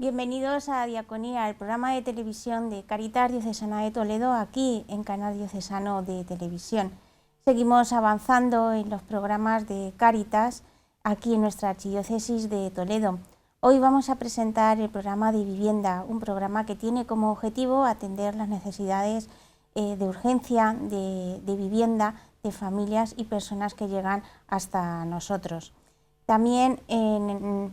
Bienvenidos a Diaconía, el programa de televisión de Cáritas Diocesana de Toledo, aquí en Canal Diocesano de Televisión. Seguimos avanzando en los programas de Cáritas aquí en nuestra archidiócesis de Toledo. Hoy vamos a presentar el programa de vivienda, un programa que tiene como objetivo atender las necesidades de urgencia de vivienda de familias y personas que llegan hasta nosotros. También en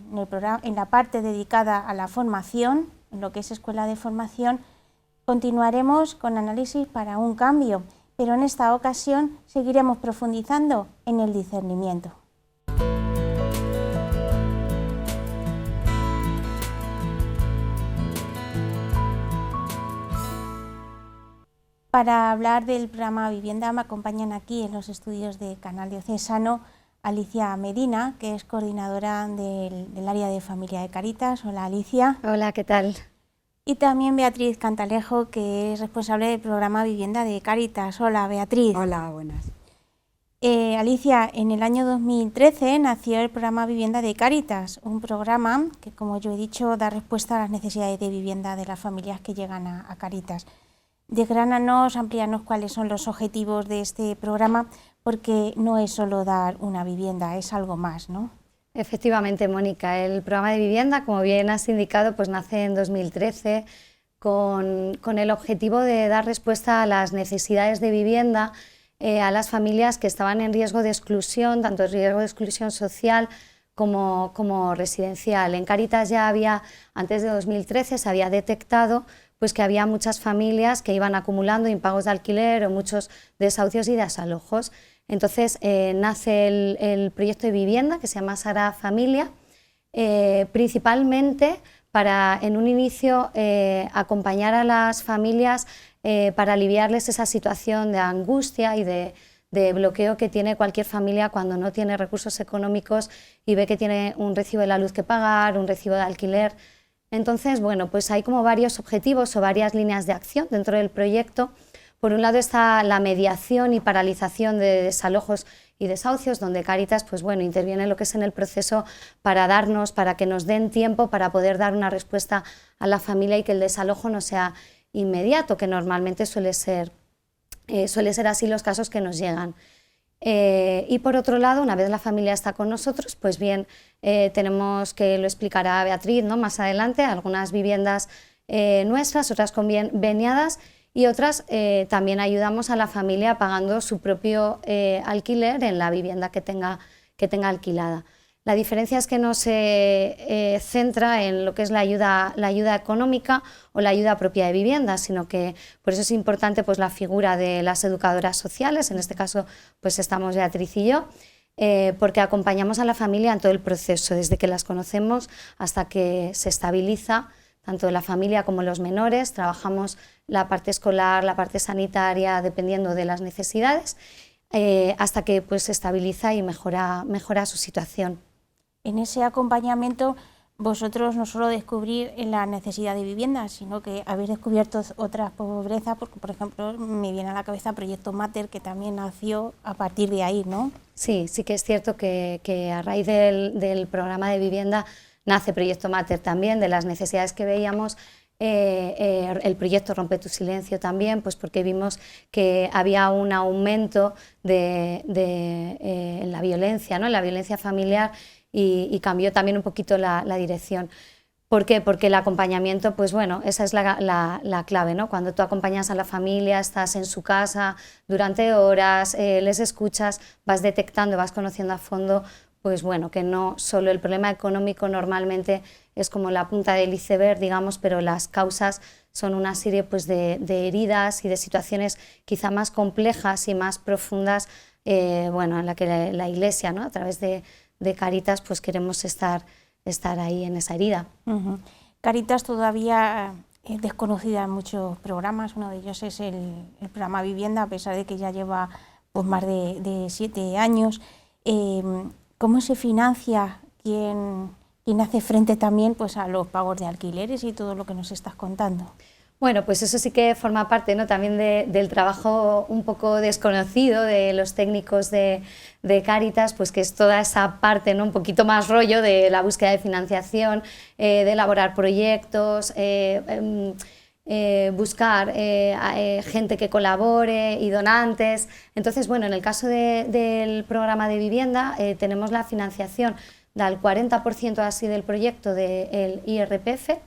la parte dedicada a la formación, en lo que es Escuela de Formación, continuaremos con análisis para un cambio, pero en esta ocasión seguiremos profundizando en el discernimiento. Para hablar del programa Vivienda me acompañan aquí en los estudios de Canal Diocesano Alicia Medina, que es coordinadora del área de familia de Cáritas. Hola, Alicia. Hola, ¿qué tal? Y también Beatriz Cantalejo, que es responsable del programa Vivienda de Cáritas. Hola, Beatriz. Hola, buenas. Alicia, en el año 2013 nació el programa Vivienda de Cáritas, un programa que, como yo he dicho, da respuesta a las necesidades de vivienda de las familias que llegan a Cáritas. Desgránanos, amplíanos cuáles son los objetivos de este programa, porque no es solo dar una vivienda, es algo más, ¿no? Efectivamente, Mónica, el programa de vivienda, como bien has indicado, pues nace en 2013 con el objetivo de dar respuesta a las necesidades de vivienda a las familias que estaban en riesgo de exclusión, tanto en riesgo de exclusión social como residencial. En Cáritas ya había, antes de 2013, se había detectado pues que había muchas familias que iban acumulando impagos de alquiler o muchos desahucios y desalojos. Entonces nace el proyecto de vivienda que se llama Sagrada Familia, principalmente para en un inicio acompañar a las familias para aliviarles esa situación de angustia y de bloqueo que tiene cualquier familia cuando no tiene recursos económicos y ve que tiene un recibo de la luz que pagar, un recibo de alquiler. Entonces, bueno, pues hay como varios objetivos o varias líneas de acción dentro del proyecto. Por un lado está la mediación y paralización de desalojos y desahucios, donde Cáritas pues bueno, interviene en lo que es en el proceso para que nos den tiempo para poder dar una respuesta a la familia y que el desalojo no sea inmediato, que normalmente suele ser así los casos que nos llegan. Y por otro lado, una vez la familia está con nosotros, pues bien, tenemos, que lo explicará Beatriz, ¿no?, más adelante, algunas viviendas nuestras, otras conveniadas, y otras también ayudamos a la familia pagando su propio alquiler en la vivienda que tenga alquilada. La diferencia es que no se centra en lo que es la ayuda económica o la ayuda propia de vivienda, sino que por eso es importante pues, la figura de las educadoras sociales, en este caso pues estamos Beatriz y yo, porque acompañamos a la familia en todo el proceso, desde que las conocemos hasta que se estabiliza, tanto la familia como los menores. Trabajamos la parte escolar, la parte sanitaria, dependiendo de las necesidades, hasta que pues, se estabiliza y mejora su situación. En ese acompañamiento vosotros no solo descubrís la necesidad de vivienda, sino que habéis descubierto otras pobrezas, porque por ejemplo me viene a la cabeza Proyecto Mater, que también nació a partir de ahí, ¿no? Sí que es cierto que a raíz del programa de vivienda nace Proyecto Mater también, de las necesidades que veíamos. El proyecto Rompe tu Silencio también, pues porque vimos que había un aumento en la violencia, ¿no?, en la violencia familiar, y cambió también un poquito la dirección. ¿Por qué? Porque el acompañamiento, pues bueno, esa es la clave, ¿no? Cuando tú acompañas a la familia, estás en su casa durante horas, les escuchas, vas detectando, vas conociendo a fondo, pues bueno, que no solo el problema económico normalmente es como la punta del iceberg, digamos, pero las causas son una serie pues, de heridas y de situaciones quizá más complejas y más profundas, bueno, en la que la Iglesia, ¿no?, a través de Cáritas, pues queremos estar ahí en esa herida. Cáritas todavía es desconocida en muchos programas, uno de ellos es el programa Vivienda, a pesar de que ya lleva pues, más de 7 años. ¿Cómo se financia? ¿Quién hace frente también pues, a los pagos de alquileres y todo lo que nos estás contando? Bueno, pues eso sí que forma parte, ¿no?, también del trabajo un poco desconocido de los técnicos de Cáritas, pues que es toda esa parte, ¿no?, un poquito más rollo de la búsqueda de financiación, de elaborar proyectos, buscar gente que colabore y donantes. Entonces, bueno, en el caso del programa de vivienda tenemos la financiación del 40% así del proyecto del IRPF,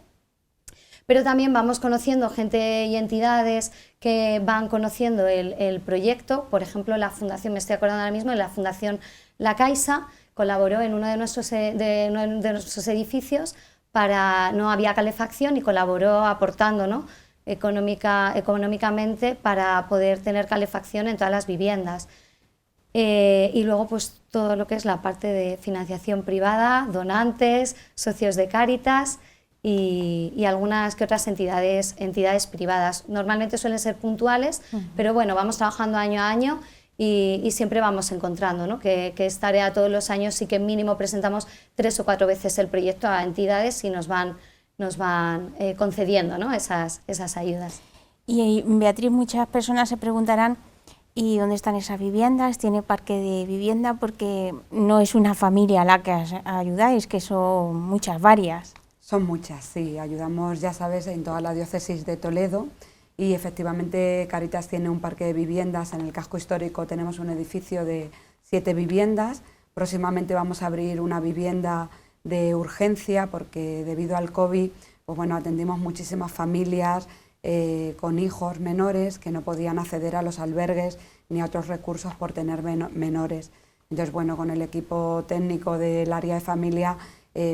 pero también vamos conociendo gente y entidades que van conociendo el proyecto. Por ejemplo, la Fundación, me estoy acordando ahora mismo, la Fundación La Caixa colaboró en uno de nuestros edificios, no había calefacción, y colaboró aportando, ¿no?, económicamente para poder tener calefacción en todas las viviendas. Y luego pues todo lo que es la parte de financiación privada, donantes, socios de Cáritas y algunas que otras entidades privadas. Normalmente suelen ser puntuales, pero bueno, vamos trabajando año a año y siempre vamos encontrando, ¿no?, que es tarea todos los años, sí que mínimo presentamos 3 o 4 veces el proyecto a entidades y nos van concediendo, ¿no?, esas ayudas. Y Beatriz, muchas personas se preguntarán, ¿y dónde están esas viviendas? ¿Tiene parque de vivienda? Porque no es una familia a la que ayudáis, que son muchas, varias. Son muchas, sí. Ayudamos, ya sabes, en toda la diócesis de Toledo, y efectivamente Cáritas tiene un parque de viviendas. En el casco histórico tenemos un edificio de 7 viviendas. Próximamente vamos a abrir una vivienda de urgencia porque debido al COVID, pues bueno, atendimos muchísimas familias con hijos menores que no podían acceder a los albergues ni a otros recursos por tener menores. Entonces, bueno, con el equipo técnico del área de familia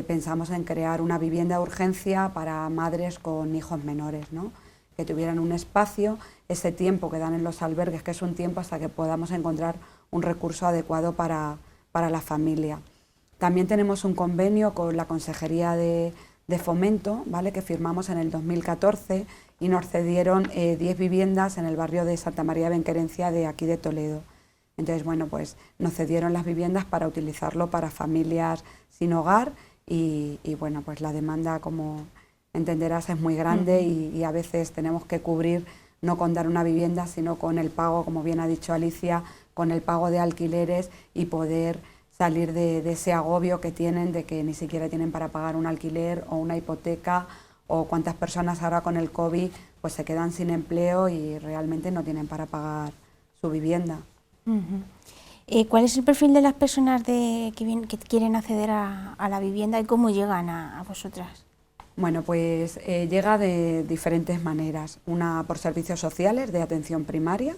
pensamos en crear una vivienda de urgencia para madres con hijos menores, ¿no?, que tuvieran un espacio, ese tiempo que dan en los albergues, que es un tiempo hasta que podamos encontrar un recurso adecuado para la familia. También tenemos un convenio con la Consejería de Fomento, ¿vale?, que firmamos en el 2014 y nos cedieron 10 viviendas en el barrio de Santa María de Benquerencia de aquí de Toledo. Entonces, bueno, pues nos cedieron las viviendas para utilizarlo para familias sin hogar y bueno, pues la demanda, como entenderás, es muy grande y a veces tenemos que cubrir no con dar una vivienda, sino con el pago, como bien ha dicho Alicia, con el pago de alquileres y poder salir de ese agobio que tienen de que ni siquiera tienen para pagar un alquiler o una hipoteca, o cuántas personas ahora con el COVID pues se quedan sin empleo y realmente no tienen para pagar su vivienda. ¿Cuál es el perfil de las personas que quieren acceder a la vivienda y cómo llegan a vosotras? Bueno, pues llega de diferentes maneras. Una por servicios sociales de atención primaria,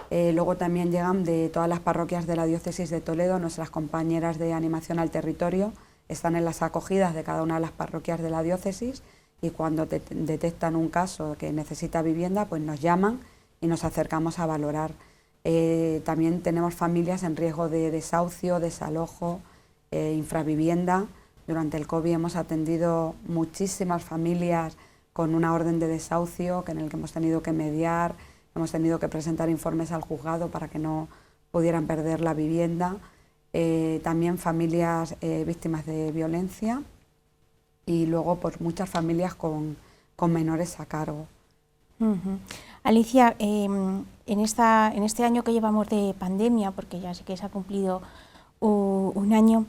luego también llegan de todas las parroquias de la diócesis de Toledo. Nuestras compañeras de animación al territorio están en las acogidas de cada una de las parroquias de la diócesis y cuando detectan un caso que necesita vivienda, pues nos llaman y nos acercamos a valorar. También tenemos familias en riesgo de desahucio, desalojo, infravivienda. Durante el COVID hemos atendido muchísimas familias con una orden de desahucio en el que hemos tenido que mediar, hemos tenido que presentar informes al juzgado para que no pudieran perder la vivienda. También familias víctimas de violencia y luego pues muchas familias con menores a cargo. Alicia, en este año que llevamos de pandemia, porque ya sé que se ha cumplido un año,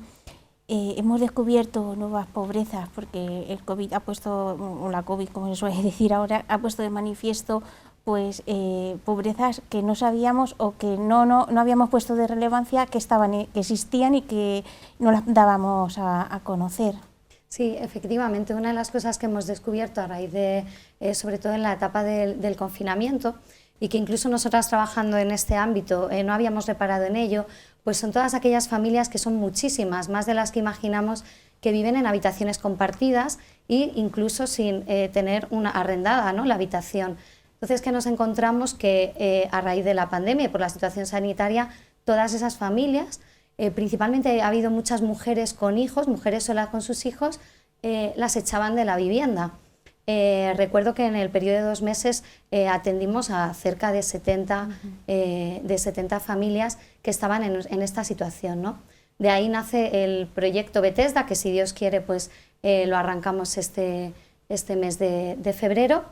hemos descubierto nuevas pobrezas porque el COVID ha puesto, o la COVID como se suele decir ahora, ha puesto de manifiesto pues pobrezas que no sabíamos o que no habíamos puesto de relevancia, que existían y que no las dábamos a conocer. Sí, efectivamente, una de las cosas que hemos descubierto a raíz de, sobre todo en la etapa del confinamiento, y que incluso nosotras trabajando en este ámbito no habíamos reparado en ello, pues son todas aquellas familias que son muchísimas, más de las que imaginamos, que viven en habitaciones compartidas e incluso sin tener una arrendada, ¿no?, la habitación. Entonces, que nos encontramos que a raíz de la pandemia y por la situación sanitaria, todas esas familias, principalmente ha habido muchas mujeres con hijos, mujeres solas con sus hijos, las echaban de la vivienda. Recuerdo que en el periodo de 2 meses atendimos a cerca de 70 familias que estaban en esta situación, ¿no? De ahí nace el proyecto Bethesda, que si Dios quiere pues lo arrancamos este mes de febrero,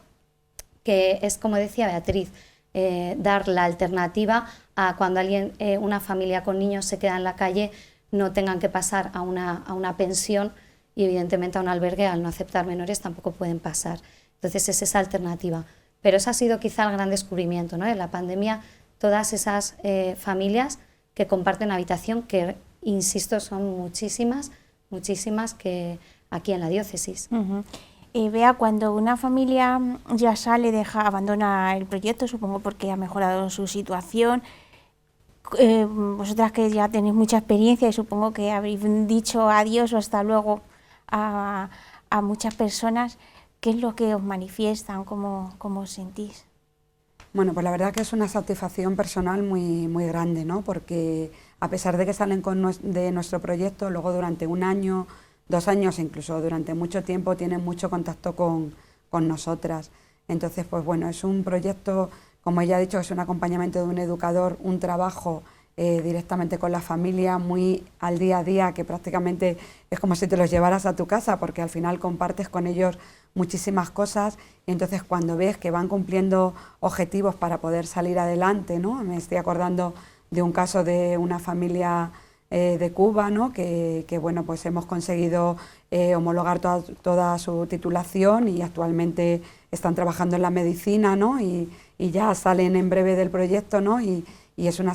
que es, como decía Beatriz, dar la alternativa a cuando alguien, una familia con niños se queda en la calle, no tengan que pasar a una pensión y evidentemente a un albergue. Al no aceptar menores tampoco pueden pasar. Entonces es esa alternativa. Pero eso ha sido quizá el gran descubrimiento, ¿no? En la pandemia, todas esas familias que comparten habitación, que insisto son muchísimas que aquí en la diócesis. Bea, cuando una familia ya sale, abandona el proyecto, supongo porque ha mejorado su situación, vosotras que ya tenéis mucha experiencia y supongo que habréis dicho adiós o hasta luego a muchas personas, ¿qué es lo que os manifiestan? ¿Cómo os sentís? Bueno, pues la verdad que es una satisfacción personal muy, muy grande, ¿no? Porque a pesar de que salen de nuestro proyecto, luego durante 1 año, 2 años, incluso durante mucho tiempo, tienen mucho contacto con nosotras. Entonces, pues bueno, es un proyecto, como ella ha dicho, es un acompañamiento de un educador, un trabajo directamente con la familia, muy al día a día, que prácticamente es como si te los llevaras a tu casa, porque al final compartes con ellos muchísimas cosas, y entonces cuando ves que van cumpliendo objetivos para poder salir adelante, ¿no? Me estoy acordando de un caso de una familia de Cuba, ¿no? que bueno, pues hemos conseguido homologar toda su titulación y actualmente están trabajando en la medicina, ¿no? y ya salen en breve del proyecto, ¿no? y es una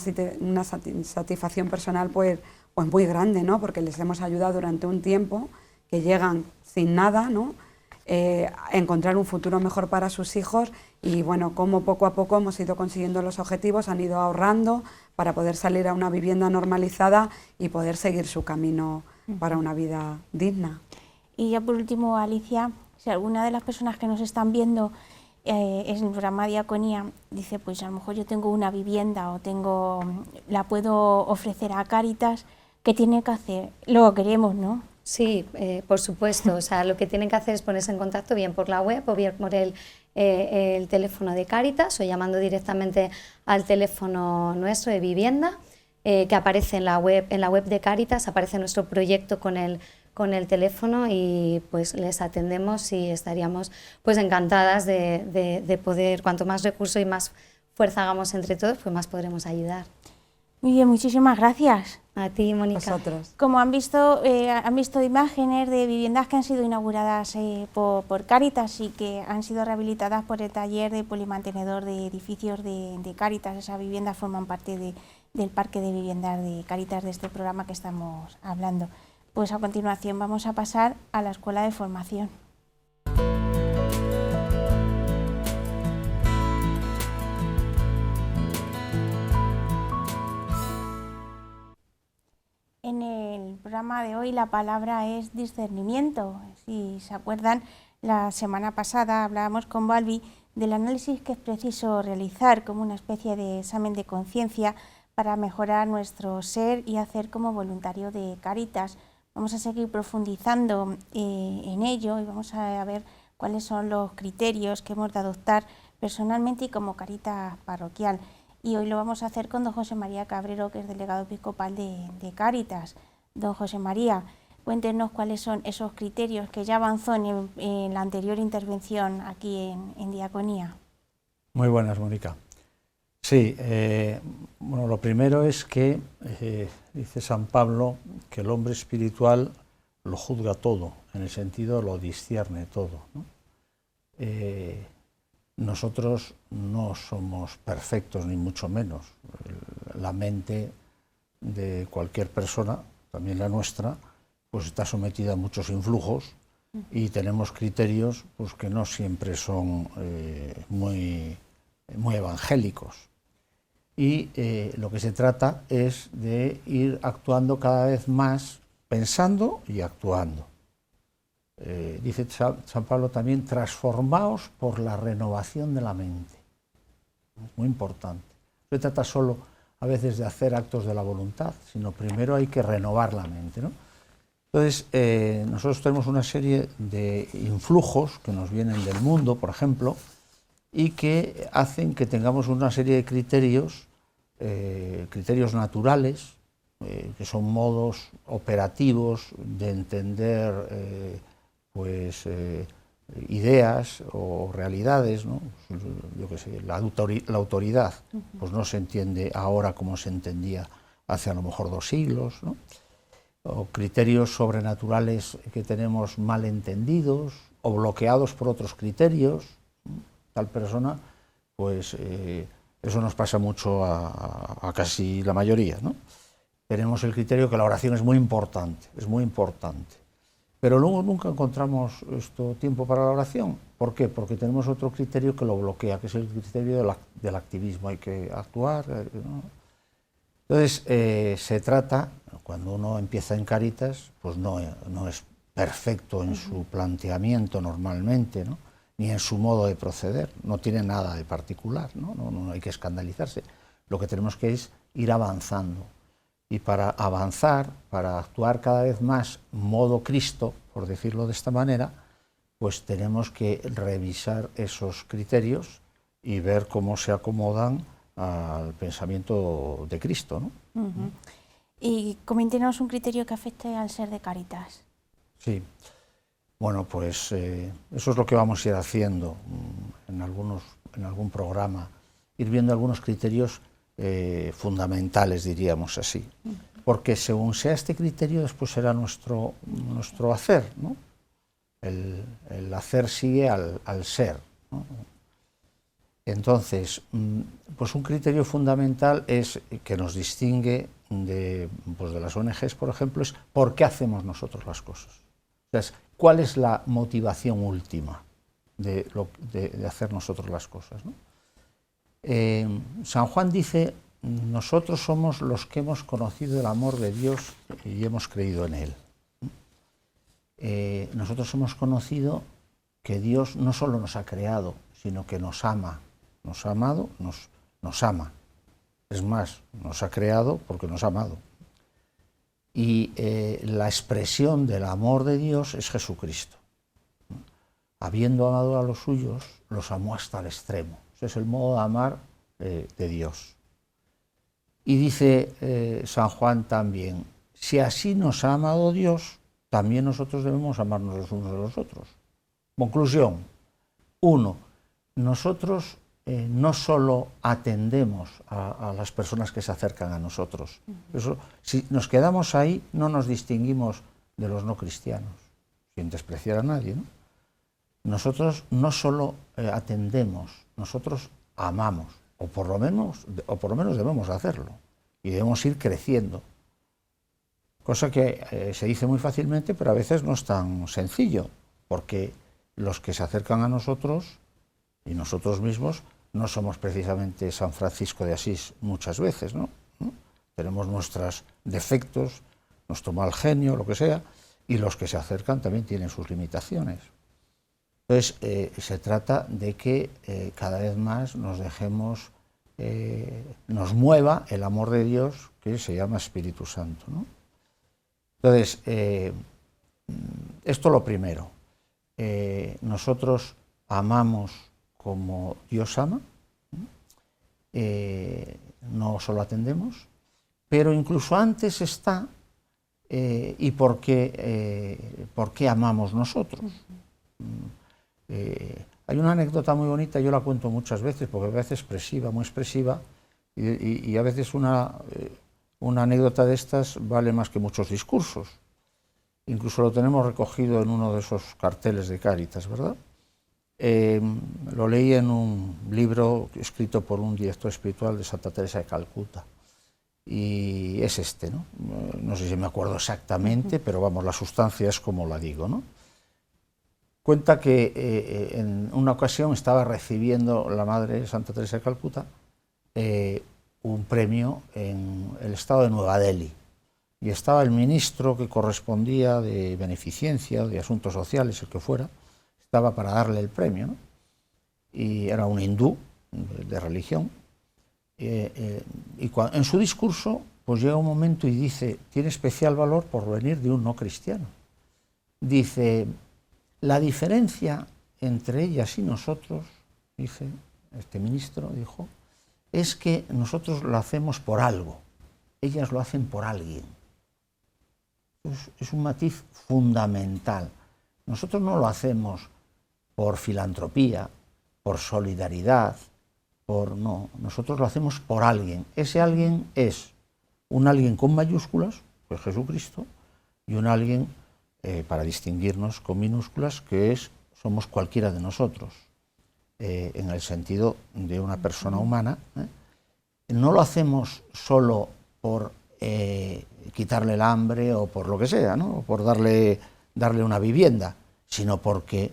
satisfacción personal pues muy grande, ¿no? Porque les hemos ayudado durante un tiempo, que llegan sin nada, ¿no? A encontrar un futuro mejor para sus hijos, y bueno, como poco a poco hemos ido consiguiendo los objetivos, han ido ahorrando para poder salir a una vivienda normalizada y poder seguir su camino para una vida digna. Y ya por último, Alicia, si alguna de las personas que nos están viendo en el programa Diaconía dice, pues a lo mejor yo tengo una vivienda o la puedo ofrecer a Cáritas, ¿qué tiene que hacer? Lo queremos, ¿no? Sí, por supuesto. O sea, lo que tienen que hacer es ponerse en contacto bien por la web o bien por el teléfono de Cáritas, o llamando directamente al teléfono nuestro de vivienda, que aparece en la web de Cáritas, aparece nuestro proyecto con el teléfono, y pues les atendemos y estaríamos pues encantadas de poder, cuanto más recursos y más fuerza hagamos entre todos, pues más podremos ayudar. Muy bien, muchísimas gracias. A ti, Mónica. Vosotros. Como han visto imágenes de viviendas que han sido inauguradas por Cáritas y que han sido rehabilitadas por el taller de polimantenedor de edificios de Cáritas. Esas viviendas forman parte del parque de viviendas de Cáritas, de este programa que estamos hablando. Pues a continuación vamos a pasar a la Escuela de Formación. En el programa de hoy la palabra es discernimiento. Si se acuerdan, la semana pasada hablábamos con Balbi del análisis que es preciso realizar como una especie de examen de conciencia para mejorar nuestro ser y hacer como voluntario de Cáritas. Vamos a seguir profundizando en ello y vamos a ver cuáles son los criterios que hemos de adoptar personalmente y como Cáritas parroquial. Y hoy lo vamos a hacer con don José María Cabrero, que es delegado episcopal de Cáritas. Don José María, cuéntenos cuáles son esos criterios que ya avanzó en la anterior intervención aquí en Diaconía. Muy buenas, Mónica. Sí, bueno, lo primero es que dice San Pablo que el hombre espiritual lo juzga todo, en el sentido lo discierne todo, ¿no? Nosotros no somos perfectos, ni mucho menos. La mente de cualquier persona, también la nuestra, pues está sometida a muchos influjos y tenemos criterios pues, que no siempre son muy evangélicos. Y lo que se trata es de ir actuando cada vez más, pensando y actuando. Dice San Pablo también, transformaos por la renovación de la mente. Es muy importante. No se trata solo a veces de hacer actos de la voluntad, sino primero hay que renovar la mente, ¿no? Entonces, nosotros tenemos una serie de influjos que nos vienen del mundo, por ejemplo, y que hacen que tengamos una serie de criterios naturales, que son modos operativos de entender ideas o realidades, ¿no? Yo qué sé, la autoridad, pues no se entiende ahora como se entendía hace a lo mejor 2 siglos, ¿no? O criterios sobrenaturales que tenemos mal entendidos o bloqueados por otros criterios, ¿no? Tal persona, pues eso nos pasa mucho a casi la mayoría, ¿no? Tenemos el criterio que la oración es muy importante, pero luego nunca encontramos tiempo para la oración. ¿Por qué? Porque tenemos otro criterio que lo bloquea, que es el criterio del activismo. Hay que actuar, ¿no? Entonces, se trata, cuando uno empieza en Cáritas, pues no es perfecto en su planteamiento normalmente, ¿no? Ni en su modo de proceder, no tiene nada de particular, ¿no? No hay que escandalizarse. Lo que tenemos que es ir avanzando. Y para avanzar, para actuar cada vez más modo Cristo, por decirlo de esta manera, pues tenemos que revisar esos criterios y ver cómo se acomodan al pensamiento de Cristo, ¿no? Y coméntenos un criterio que afecte al ser de Cáritas. Sí, bueno, pues eso es lo que vamos a ir haciendo en algún programa, ir viendo algunos criterios fundamentales, diríamos así, porque según sea este criterio, después será nuestro hacer, ¿no? El hacer sigue al ser, ¿no? Entonces, pues un criterio fundamental es que nos distingue de las ONGs, por ejemplo, es por qué hacemos nosotros las cosas. O sea, ¿cuál es la motivación última de hacer nosotros las cosas, ¿no? San Juan dice: nosotros somos los que hemos conocido el amor de Dios y hemos creído en Él. Nosotros hemos conocido que Dios no solo nos ha creado, sino que nos ama, nos ha amado, nos ama. Es más, nos ha creado porque nos ha amado. Y la expresión del amor de Dios es Jesucristo. Habiendo amado a los suyos, los amó hasta el extremo. Ese es el modo de amar de Dios. Y dice San Juan también: si así nos ha amado Dios, también nosotros debemos amarnos los unos a los otros. Conclusión: 1. Nosotros no solo atendemos a las personas que se acercan a nosotros. Eso, si nos quedamos ahí, no nos distinguimos de los no cristianos, sin despreciar a nadie, ¿no? Nosotros no solo atendemos, nosotros amamos, o por lo menos debemos hacerlo, y debemos ir creciendo. Cosa que se dice muy fácilmente, pero a veces no es tan sencillo, porque los que se acercan a nosotros y nosotros mismos no somos precisamente San Francisco de Asís muchas veces, ¿no? Tenemos nuestros defectos, nuestro mal genio, lo que sea, y los que se acercan también tienen sus limitaciones. Entonces, se trata de que cada vez más nos dejemos, nos mueva el amor de Dios, que se llama Espíritu Santo, ¿no? Entonces, esto lo primero. Nosotros amamos como Dios ama, no solo atendemos, pero incluso antes está ¿y por qué amamos nosotros? Hay una anécdota muy bonita, yo la cuento muchas veces, porque a veces expresiva, muy expresiva, y a veces una anécdota de estas vale más que muchos discursos. Incluso lo tenemos recogido en uno de esos carteles de Cáritas, ¿verdad? Lo leí en un libro escrito por un director espiritual de Santa Teresa de Calcuta, y es este, ¿no? No sé si me acuerdo exactamente, pero vamos, la sustancia es como la digo, ¿no? Cuenta que en una ocasión estaba recibiendo la Madre Santa Teresa de Calcuta un premio en el estado de Nueva Delhi, y estaba el ministro que correspondía de Beneficencia, de Asuntos Sociales, el que fuera, estaba para darle el premio, ¿no? Y era un hindú de religión, y en su discurso pues llega un momento y dice, tiene especial valor por venir de un no cristiano, dice: la diferencia entre ellas y nosotros, dice este ministro, dijo, es que nosotros lo hacemos por algo, ellas lo hacen por alguien. Es un matiz fundamental. Nosotros no lo hacemos por filantropía, por solidaridad, no, nosotros lo hacemos por alguien. Ese alguien es un alguien con mayúsculas, que es Jesucristo, y un alguien, para distinguirnos, con minúsculas, que somos cualquiera de nosotros, en el sentido de una persona humana. No lo hacemos solo por quitarle el hambre o por lo que sea, ¿no? O por darle una vivienda, sino porque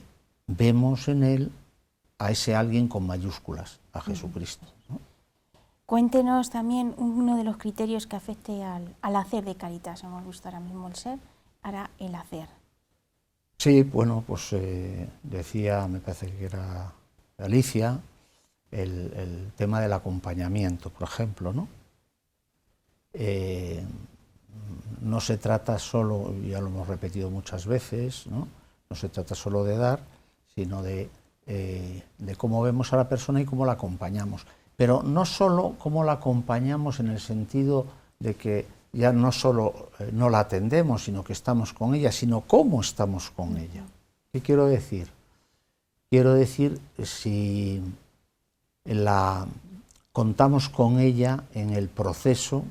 vemos en él a ese alguien con mayúsculas, a Jesucristo, ¿no? Cuéntenos también uno de los criterios que afecte al hacer de Cáritas. Hemos visto ahora mismo el ser, ahora el hacer. Sí, bueno, pues decía, me parece que era Alicia, el tema del acompañamiento, por ejemplo, ¿no? No se trata solo, ya lo hemos repetido muchas veces, ¿no? No se trata solo de dar, sino de cómo vemos a la persona y cómo la acompañamos. Pero no solo cómo la acompañamos en el sentido de que ya no solo no la atendemos, sino que estamos con ella, sino cómo estamos con ella. ¿Qué quiero decir? Quiero decir si contamos con ella en el proceso,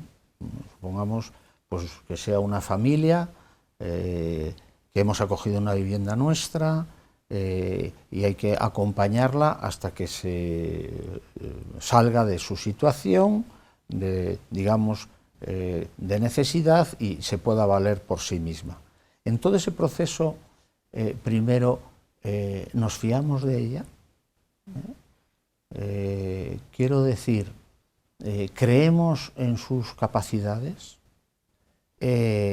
supongamos pues, que sea una familia, que hemos acogido una vivienda nuestra, y hay que acompañarla hasta que se salga de su situación, digamos, de necesidad y se pueda valer por sí misma. En todo ese proceso, primero nos fiamos de ella, quiero decir, creemos en sus capacidades.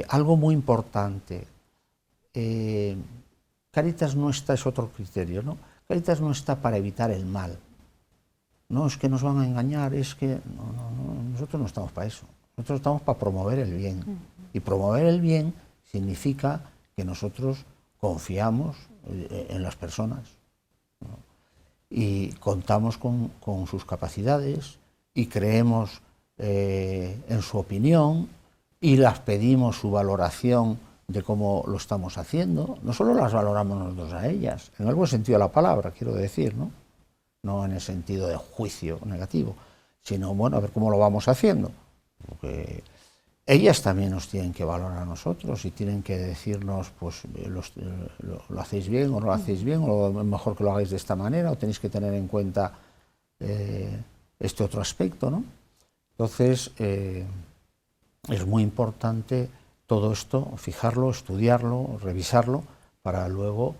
Algo muy importante, Cáritas no está, es otro criterio, ¿no? Cáritas no está para evitar el mal. No es que nos van a engañar, es que no, nosotros no estamos para eso. Nosotros estamos para promover el bien. Y promover el bien significa que nosotros confiamos en las personas, ¿no? Y contamos con sus capacidades y creemos en su opinión y las pedimos su valoración de cómo lo estamos haciendo. No solo las valoramos nosotros a ellas, en el buen sentido de la palabra, quiero decir, ¿no? No en el sentido de juicio negativo, sino, bueno, a ver cómo lo vamos haciendo. Porque ellas también nos tienen que valorar a nosotros y tienen que decirnos, pues, lo hacéis bien o no lo hacéis bien, o es mejor que lo hagáis de esta manera, o tenéis que tener en cuenta este otro aspecto, ¿no? Entonces, es muy importante todo esto, fijarlo, estudiarlo, revisarlo, para luego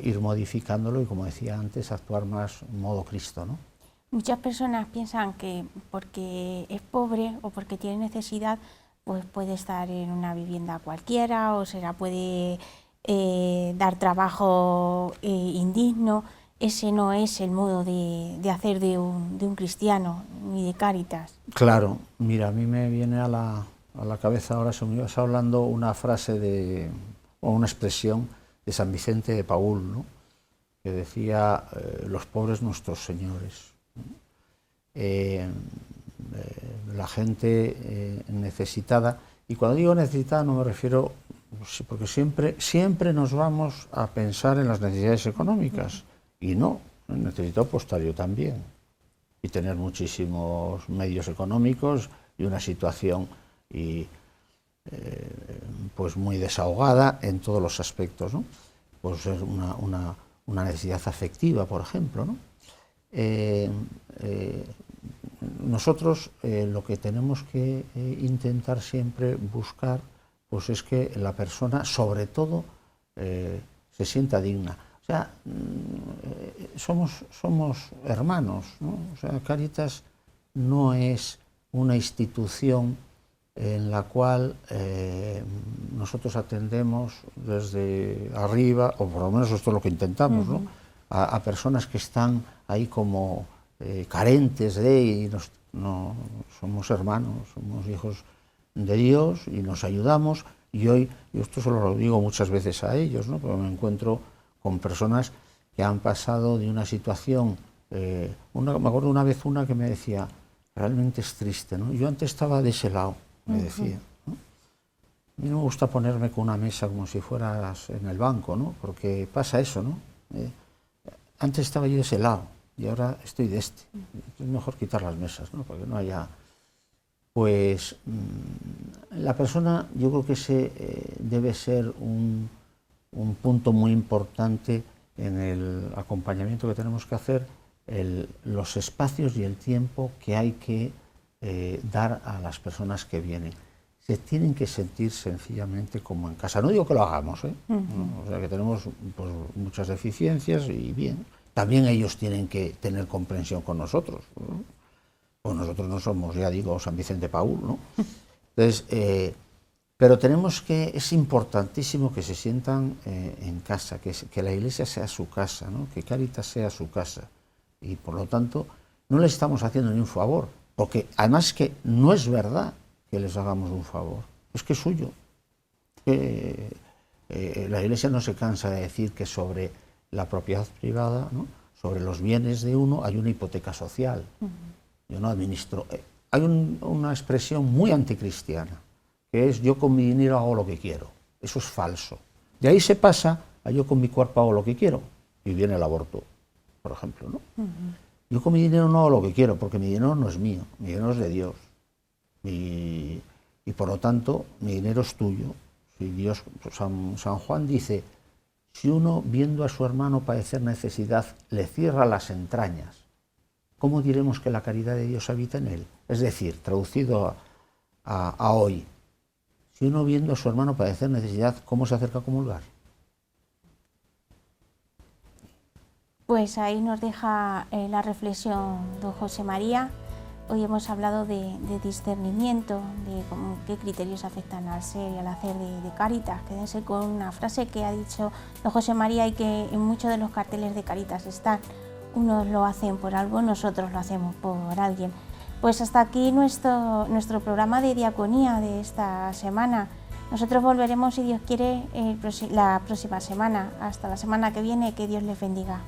ir modificándolo y, como decía antes, actuar más en modo Cristo, ¿no? Muchas personas piensan que porque es pobre o porque tiene necesidad, pues puede estar en una vivienda cualquiera o se la puede dar trabajo indigno. Ese no es el modo de hacer de un cristiano ni de Cáritas. Claro, mira, a mí me viene a la cabeza ahora, se me ibas hablando, una frase o una expresión de San Vicente de Paúl, ¿no? Que decía, los pobres nuestros señores. La gente necesitada, y cuando digo necesitada no me refiero, porque siempre nos vamos a pensar en las necesidades económicas, y no, el necesitado postario también, y tener muchísimos medios económicos y una situación pues muy desahogada en todos los aspectos, ¿no? Pues es una necesidad afectiva, por ejemplo, ¿no? Nosotros lo que tenemos que intentar siempre buscar, pues es que la persona, sobre todo, se sienta digna. O sea, somos hermanos, ¿no? O sea, Cáritas no es una institución en la cual nosotros atendemos desde arriba, o por lo menos esto es lo que intentamos, ¿no? A personas que están ahí como carentes y no, somos hermanos, somos hijos de Dios y nos ayudamos. Y hoy, y esto se lo digo muchas veces a ellos, ¿no? Porque me encuentro con personas que han pasado de una situación, me acuerdo una vez una que me decía, realmente es triste, ¿no? Yo antes estaba de ese lado, me decía, ¿no? A mí no me gusta ponerme con una mesa como si fueras en el banco, ¿no? Porque pasa eso, ¿no? antes estaba yo de ese lado y ahora estoy de este. Es mejor quitar las mesas, ¿no? Para que no haya... Pues la persona, yo creo que ese debe ser un punto muy importante en el acompañamiento que tenemos que hacer, los espacios y el tiempo que hay que dar a las personas que vienen. Se tienen que sentir sencillamente como en casa. No digo que lo hagamos, ¿no? O sea, que tenemos pues, muchas deficiencias y bien. También ellos tienen que tener comprensión con nosotros, ¿no? Pues nosotros no somos, ya digo, San Vicente Paúl, ¿no? Entonces, pero es importantísimo que se sientan en casa, que la Iglesia sea su casa, ¿no? Que Cáritas sea su casa. Y por lo tanto, no les estamos haciendo ni un favor, porque además que no es verdad que les hagamos un favor, es que es suyo. La Iglesia no se cansa de decir que sobre la propiedad privada, ¿no? Sobre los bienes de uno hay una hipoteca social. Yo no administro. Hay una expresión muy anticristiana, que es yo con mi dinero hago lo que quiero. Eso es falso. De ahí se pasa a yo con mi cuerpo hago lo que quiero, y viene el aborto, por ejemplo, ¿no? Yo con mi dinero no hago lo que quiero, porque mi dinero no es mío, mi dinero es de Dios. Y por lo tanto, mi dinero es tuyo. Si Dios, San Juan dice, si uno viendo a su hermano padecer necesidad le cierra las entrañas, ¿cómo diremos que la caridad de Dios habita en él? Es decir, traducido a hoy, si uno viendo a su hermano padecer necesidad, ¿cómo se acerca a comulgar? Pues ahí nos deja la reflexión don José María. Hoy hemos hablado de discernimiento, de qué criterios afectan al ser y al hacer de Cáritas. Quédense con una frase que ha dicho don José María y que en muchos de los carteles de Cáritas están. Unos lo hacen por algo, nosotros lo hacemos por alguien. Pues hasta aquí nuestro programa de diaconía de esta semana. Nosotros volveremos, si Dios quiere, la próxima semana. Hasta la semana que viene, que Dios les bendiga.